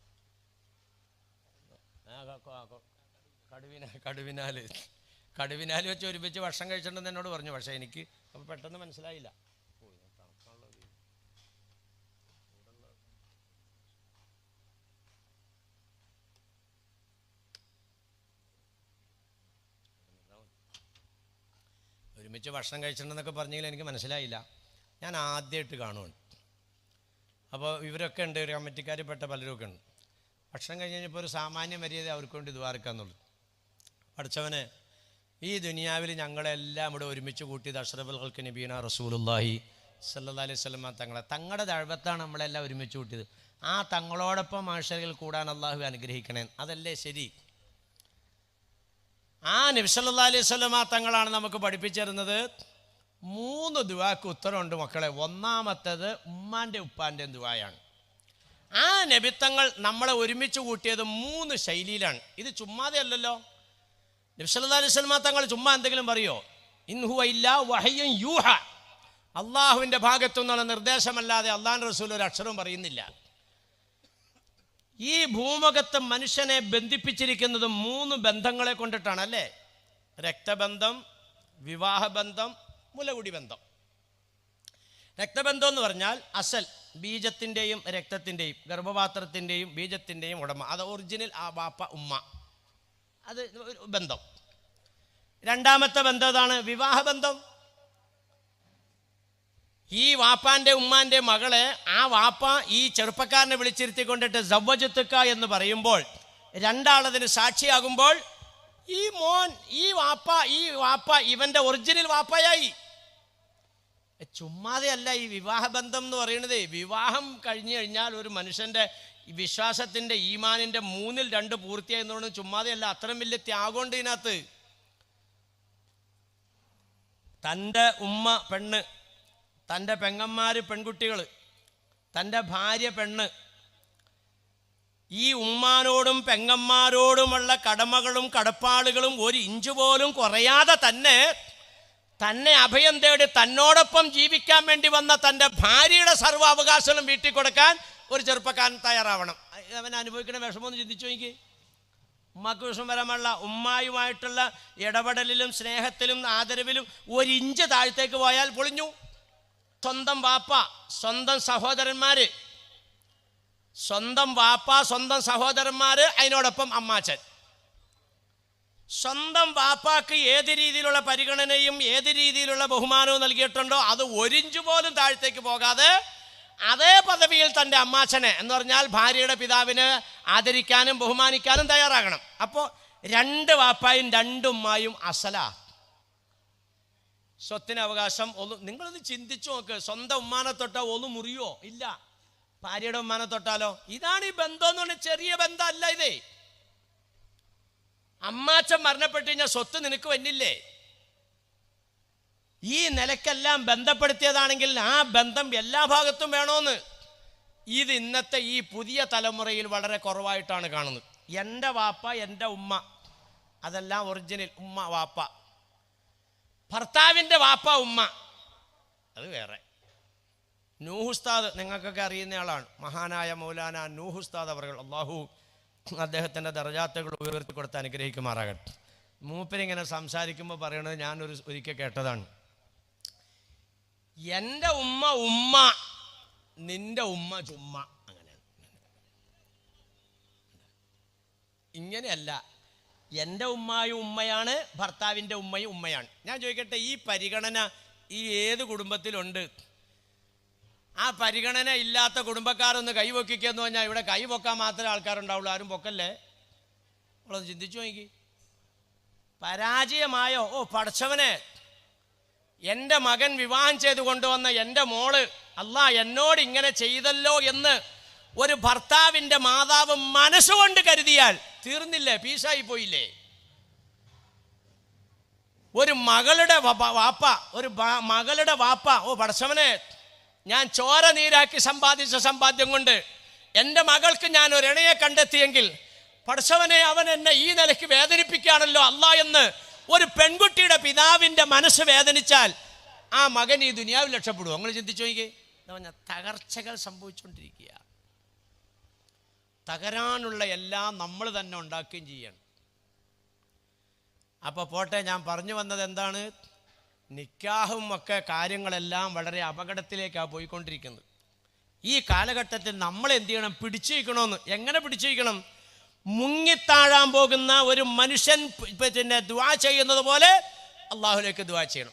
കടുവിനാല് കടുവിനാൽ വെച്ച് ഒരുമിച്ച് ഭക്ഷണം കഴിച്ചിട്ടുണ്ടെന്ന് എന്നോട് പറഞ്ഞു. പക്ഷേ എനിക്ക് അപ്പോൾ പെട്ടെന്ന് മനസ്സിലായില്ല. ഒരുമിച്ച് ഭക്ഷണം കഴിച്ചിട്ടുണ്ടെന്നൊക്കെ പറഞ്ഞെങ്കിൽ എനിക്ക് മനസ്സിലായില്ല. ഞാൻ ആദ്യമായിട്ട് കാണുവാണ്. അപ്പോൾ ഇവരൊക്കെ ഉണ്ട്, ഒരു കമ്മിറ്റിക്കാർ പെട്ട പലരൊക്കെ ഉണ്ട്. ഭക്ഷണം കഴിഞ്ഞ് കഴിഞ്ഞപ്പോൾ ഒരു സാമാന്യ മര്യാദ അവർക്ക് വേണ്ടി ദ്വാരക്കാന്നുള്ളൂ. പഠിച്ചവനെ, ഈ ദുനിയാവിൽ ഞങ്ങളെല്ലാം ഇവിടെ ഒരുമിച്ച് കൂട്ടിയത് അഷ്റഫുൽ ഖൽഖ് നബീന റസൂലുള്ളാഹി സ്വല്ലല്ലാഹി അലൈഹി വസല്ലം തങ്ങളുടെ ദഅവത്താണ് നമ്മളെല്ലാം ഒരുമിച്ച് കൂട്ടിയത്. ആ തങ്ങളോടൊപ്പം മാഷറിൽ കൂടാൻ അള്ളാഹു അനുഗ്രഹിക്കണേ. അതല്ലേ ശരി. ആ നബി സല്ലല്ലാഹു അലൈഹി വസല്ലം തങ്ങളാണ് നമുക്ക് പഠിപ്പിച്ചിരുന്നത് 3 ദുആക്ക് ഉത്തരമുണ്ട് മക്കളെ. ഒന്നാമത്തേത് ഉമ്മാൻ്റെ ഉപ്പാൻ്റെയും ദുആയാണ്. ആ നബിത്തങ്ങൾ നമ്മളെ ഒരുമിച്ച് കൂട്ടിയത് 3 ശൈലിയിലാണ്. ഇത് ചുമ്മാതെ അല്ലല്ലോ. നബി സല്ലല്ലാഹു അലൈഹി വസല്ലം തങ്ങൾ ചുമ്മാ എന്തെങ്കിലും പറയോ? ഇൻ ഹുവ ഇല്ലാ വഹയ്യുൻ യൂഹ. അള്ളാഹുവിൻ്റെ ഭാഗത്തു നിന്നുള്ള നിർദ്ദേശമല്ലാതെ അള്ളാഹുവിൻ്റെ റസൂൽ ഒരു അക്ഷരവും പറയുന്നില്ല. ഈ ഭൂമുഖത്ത് മനുഷ്യനെ ബന്ധിപ്പിച്ചിരിക്കുന്നത് 3 ബന്ധങ്ങളെ കൊണ്ടിട്ടാണ് അല്ലേ? രക്തബന്ധം, വിവാഹബന്ധം, മുലകുടി ബന്ധം. രക്തബന്ധം എന്ന് പറഞ്ഞാൽ അസൽ ബീജത്തിൻ്റെയും രക്തത്തിൻ്റെയും ഗർഭപാത്രത്തിൻ്റെയും ബീജത്തിൻ്റെയും ഉടമ, അത് ഒറിജിനൽ ആ ബാപ്പ ഉമ്മ, അത് ബന്ധം. രണ്ടാമത്തെ ബന്ധം ഏതാണ്? വിവാഹബന്ധം. ഈ വാപ്പാൻ്റെ ഉമ്മാൻ്റെ മകളെ ആ വാപ്പ ഈ ചെറുപ്പക്കാരനെ വിളിച്ചിരുത്തിക്കൊണ്ടിട്ട് സവ്വജത്തുക്ക എന്ന് പറയുമ്പോൾ, രണ്ടാളതിന് സാക്ഷിയാകുമ്പോൾ ഈ മോൻ ഈ വാപ്പ ഇവൻ്റെ ഒറിജിനൽ വാപ്പയായി. ചുമ്മാതെ അല്ല ഈ വിവാഹബന്ധം എന്ന് പറയുന്നത്. വിവാഹം കഴിഞ്ഞു കഴിഞ്ഞാൽ ഒരു മനുഷ്യൻ്റെ വിശ്വാസത്തിൻ്റെ ഈമാനിൻ്റെ 2/3 പൂർത്തിയായി എന്ന് പറയുന്നത് ചുമ്മാതെ അല്ല. അത്രയും വലിയ ത്യാഗമുണ്ട് ഇതിനകത്ത്. തൻ്റെ ഉമ്മ പെണ്ണ്, തൻ്റെ പെങ്ങന്മാർ പെൺകുട്ടികൾ, തൻ്റെ ഭാര്യ പെണ്ണ്, ഈ ഉമ്മാനോടും പെങ്ങന്മാരോടുമുള്ള കടമകളും കടപ്പാടുകളും 1 ഇഞ്ച് പോലും കുറയാതെ തന്നെ അഭയം തേടി തന്നോടൊപ്പം ജീവിക്കാൻ വേണ്ടി വന്ന തൻ്റെ ഭാര്യയുടെ സർവ്വാവകാശങ്ങളും വീട്ടിൽ കൊടുക്കാൻ ഒരു ചെറുപ്പക്കാരൻ തയ്യാറാവണം. അവൻ അനുഭവിക്കുന്ന വിഷമമൊന്ന് ചിന്തിച്ചു നോക്കി. ഉമ്മാക്ക് വിഷമം വരാനുള്ള ഉമ്മായുമായിട്ടുള്ള ഇടപെടലിലും സ്നേഹത്തിലും ആദരവിലും 1 ഇഞ്ച് താഴത്തേക്ക് പോയാൽ പൊളിഞ്ഞു. സ്വന്തം വാപ്പ, സ്വന്തം സഹോദരന്മാർ, സ്വന്തം വാപ്പ, സ്വന്തം സഹോദരന്മാർ, അതിനോടൊപ്പം അമ്മാച്ചൻ. സ്വന്തം വാപ്പാക്ക് ഏത് രീതിയിലുള്ള പരിഗണനയും ഏത് രീതിയിലുള്ള ബഹുമാനവും നൽകിയിട്ടുണ്ടോ അത് 1 ഇഞ്ച് പോലും താഴത്തേക്ക് പോകാതെ അതേ പദവിയിൽ തൻ്റെ അമ്മാച്ചനെ എന്ന് പറഞ്ഞാൽ ഭാര്യയുടെ പിതാവിനെ ആദരിക്കാനും ബഹുമാനിക്കാനും തയ്യാറാകണം. അപ്പോൾ 2 വാപ്പായും 2 ഉമ്മായും അസലാ. സ്വത്തിന് അവകാശം നിങ്ങളിത് ചിന്തിച്ചു നോക്ക്. സ്വന്തം ഉമ്മാനെ തൊട്ടാൽ ഒന്ന് മുറിയോ? ഇല്ല. ഭാര്യയുടെ ഉമ്മാനെ തൊട്ടാലോ? ഇതാണ് ഈ ബന്ധം എന്ന് പറഞ്ഞാൽ ചെറിയ ബന്ധമല്ല ഇതേ. അമ്മാച്ചൻ മരണപ്പെട്ട് കഴിഞ്ഞാൽ സ്വത്ത് നിനക്ക് വന്നില്ലേ? ഈ നിലക്കെല്ലാം ബന്ധപ്പെടുത്തിയതാണെങ്കിൽ ആ ബന്ധം എല്ലാ ഭാഗത്തും വേണമെന്ന്. ഇത് ഇന്നത്തെ ഈ പുതിയ തലമുറയിൽ വളരെ കുറവായിട്ടാണ് കാണുന്നത്. എൻ്റെ വാപ്പ, എൻ്റെ ഉമ്മ, അതെല്ലാം ഒറിജിനൽ ഉമ്മ വാപ്പ. ഭർത്താവിൻ്റെ വാപ്പ ഉമ്മ അത് വേറെ. നൂഹ് ഉസ്താദ് നിങ്ങൾക്കൊക്കെ അറിയുന്ന ആളാണ്. മഹാനായ മൗലാന നൂഹ് ഉസ്താദ് അവർ, അള്ളാഹു അദ്ദേഹത്തിൻ്റെ ദറജാത്തുകൾ ഉയർത്തി കൊടുത്ത് അനുഗ്രഹിക്കുമാറാകട്ടെ. മൂപ്പരിങ്ങനെ സംസാരിക്കുമ്പോൾ പറയണത് ഞാൻ ഒരിക്കൽ കേട്ടതാണ്. എൻ്റെ ഉമ്മ ഉമ്മ, നിൻ്റെ ഉമ്മ ചുമ്മ. അങ്ങനെയാണ്. ഇങ്ങനെയല്ല. എൻ്റെ ഉമ്മായും ഉമ്മയാണ്, ഭർത്താവിൻ്റെ ഉമ്മയും ഉമ്മയാണ്. ഞാൻ ചോദിക്കട്ടെ, ഈ പരിഗണന ഈ ഏത് കുടുംബത്തിലുണ്ട്? ആ പരിഗണന ഇല്ലാത്ത കുടുംബക്കാരൊന്ന് കൈവൊക്കിക്കെന്ന് പറഞ്ഞാൽ ഇവിടെ കൈ പൊക്കാൻ മാത്രമേ ആൾക്കാരുണ്ടാവുള്ളൂ. ആരും പൊക്കല്ലേ? നമ്മളൊന്ന് ചിന്തിച്ചു നോക്കി. പരാജയമായോ? ഓ പടച്ചവനെ, എൻ്റെ മകൻ വിവാഹം ചെയ്ത് കൊണ്ടുവന്ന എൻ്റെ മോള് അല്ലാ എന്നോട് ഇങ്ങനെ ചെയ്തല്ലോ എന്ന് ഒരു ഭർത്താവിൻ്റെ മാതാവ് മനസ്സുകൊണ്ട് കരുതിയാൽ തീർന്നില്ലേ? പീസായി പോയില്ലേ? ഒരു മകളുടെ വാപ്പ, മകളുടെ വാപ്പ, ഓ പടച്ചവനെ, ഞാൻ ചോര നീരാക്കി സമ്പാദിച്ച സമ്പാദ്യം കൊണ്ട് എൻ്റെ മകൾക്ക് ഞാൻ ഒരു ഇണയെ കണ്ടെത്തിയെങ്കിൽ പടച്ചവനെ അവൻ എന്നെ ഈ നിലയ്ക്ക് വേദനിപ്പിക്കുകയാണല്ലോ അല്ലാ എന്ന് ഒരു പെൺകുട്ടിയുടെ പിതാവിൻ്റെ മനസ്സ് വേദനിച്ചാൽ ആ മകൻ ഈ ദുനിയാവിൽ രക്ഷപ്പെടുമോ? അങ്ങനെ ചിന്തിച്ചു നോക്കി. തകർച്ചകൾ സംഭവിച്ചുകൊണ്ടിരിക്കുക. തകരാനുള്ള എല്ലാം നമ്മൾ തന്നെ ഉണ്ടാക്കുകയും ചെയ്യണം. അപ്പോൾ പോട്ടെ, ഞാൻ പറഞ്ഞു വന്നത് എന്താണ്? നിക്കാഹും ഒക്കെ കാര്യങ്ങളെല്ലാം വളരെ അപകടത്തിലേക്കാണ് പോയിക്കൊണ്ടിരിക്കുന്നത്. ഈ കാലഘട്ടത്തിൽ നമ്മൾ എന്ത് ചെയ്യണം? പിടിച്ചു വയ്ക്കണമെന്ന്. എങ്ങനെ പിടിച്ചു വയ്ക്കണം? മുങ്ങിത്താഴാൻ പോകുന്ന ഒരു മനുഷ്യൻ പിന്നെ ദുആ ചെയ്യുന്നത് പോലെ അള്ളാഹുലേക്ക് ദുആ ചെയ്യണം.